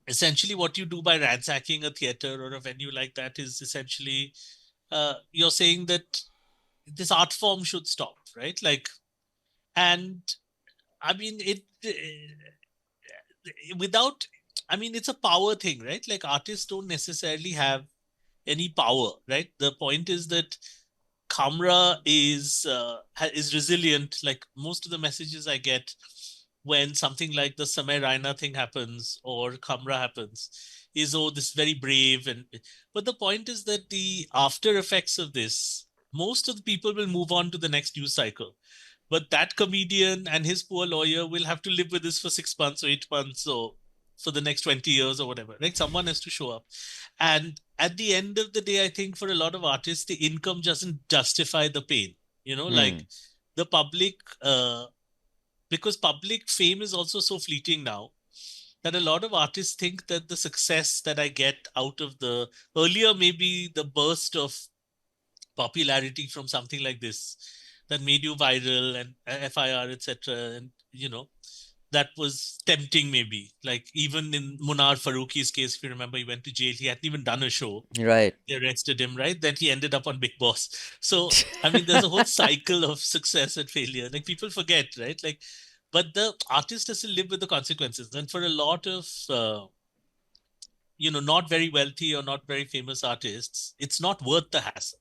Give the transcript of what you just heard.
essentially what you do by ransacking a theater or a venue like that is essentially you're saying that this art form should stop, right? Like, and I mean, without, I mean, it's a power thing, right? Like, artists don't necessarily have any power, right? The point is that Kamra is resilient. Like, most of the messages I get when something like the Samay Raina thing happens or Kamra happens is, oh, this is very brave. And but the point is that the after effects of this, most of the people will move on to the next news cycle. But that comedian and his poor lawyer will have to live with this for 6 months or 8 months or for the next 20 years or whatever. Like, someone has to show up. And at the end of the day, I think for a lot of artists, the income doesn't justify the pain. Like, Hmm. the public, because public fame is also so fleeting now that a lot of artists think that the success that I get out of the earlier, maybe the burst of popularity from something like this that made you viral and FIR, etc. And that was tempting, maybe. Like, even in Munar Faruqi's case, if you remember, he went to jail. He hadn't even done a show. Right. They arrested him, right? Then he ended up on Big Boss. So, I mean, there's a whole cycle of success and failure. Like, people forget, right? Like, but the artist has to live with the consequences. And for a lot of, not very wealthy or not very famous artists, it's not worth the hassle.